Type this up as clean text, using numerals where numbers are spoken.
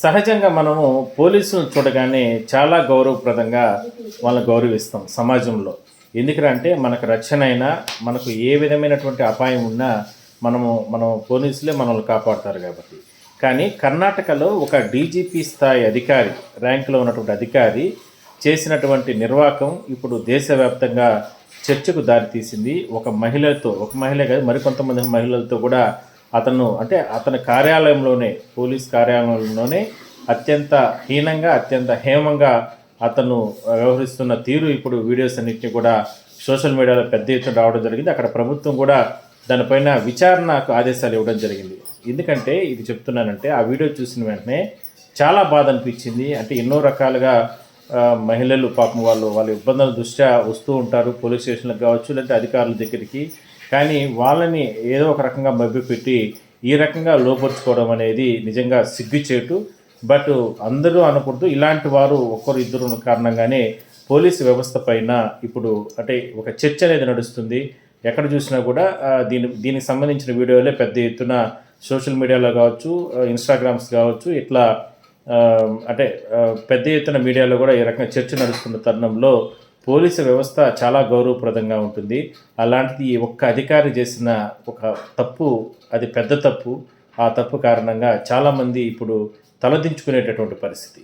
సహజంగా మనము పోలీసులను చూడగానే చాలా గౌరవప్రదంగా వాళ్ళని గౌరవిస్తాం సమాజంలో. ఎందుకంటే మనకు రక్షణ అయినా, మనకు ఏ విధమైనటువంటి అపాయం ఉన్నా మనం పోలీసులే మనల్ని కాపాడుతారు కాబట్టి. కానీ కర్ణాటకలో ఒక డీజీపీ స్థాయి అధికారి, ర్యాంక్‌లో ఉన్నటువంటి అధికారి చేసినటువంటి నిర్వాకం ఇప్పుడు దేశవ్యాప్తంగా చర్చకు దారితీసింది. ఒక మహిళే కాదు మరికొంతమంది మహిళలతో కూడా అతని కార్యాలయంలోనే, పోలీస్ కార్యాలయంలోనే అత్యంత హీనంగా, అత్యంత హేమంగా అతను వ్యవహరిస్తున్న తీరు ఇప్పుడు వీడియోస్ అన్నింటినీ కూడా సోషల్ మీడియాలో పెద్ద ఎత్తున రావడం జరిగింది. అక్కడ ప్రభుత్వం కూడా దానిపైన విచారణకు ఆదేశాలు ఇవ్వడం జరిగింది. ఎందుకంటే ఇది చెప్తున్నానంటే ఆ వీడియో చూసిన వెంటనే చాలా బాధ అనిపించింది. అంటే ఎన్నో రకాలుగా మహిళలు పాపం వాళ్ళ ఇబ్బందుల దృష్ట్యా వస్తూ ఉంటారు పోలీస్ స్టేషన్లకు కావచ్చు, లేదంటే అధికారుల దగ్గరికి. కానీ వాళ్ళని ఏదో ఒక రకంగా మభ్యపెట్టి ఈ రకంగా లోపరుచుకోవడం అనేది నిజంగా సిగ్గుచేటు. బట్ అందరూ అనకూడదు, ఇలాంటి వారు ఒక్కరు ఇద్దరు కారణంగానే పోలీసు వ్యవస్థ పైన ఇప్పుడు ఒక చర్చ అనేది నడుస్తుంది. ఎక్కడ చూసినా కూడా దీనికి సంబంధించిన వీడియోలే పెద్ద ఎత్తున సోషల్ మీడియాలో కావచ్చు, ఇన్స్టాగ్రామ్స్ కావచ్చు, ఇట్లా పెద్ద ఎత్తున మీడియాలో కూడా ఈ రకంగా చర్చ నడుస్తున్న తరుణంలో పోలీసు వ్యవస్థ చాలా గౌరవప్రదంగా ఉంటుంది. అలాంటిది ఒక్క అధికారి చేసిన ఒక తప్పు, అది పెద్ద తప్పు. ఆ తప్పు కారణంగా చాలామంది ఇప్పుడు తలదించుకునేటటువంటి పరిస్థితి.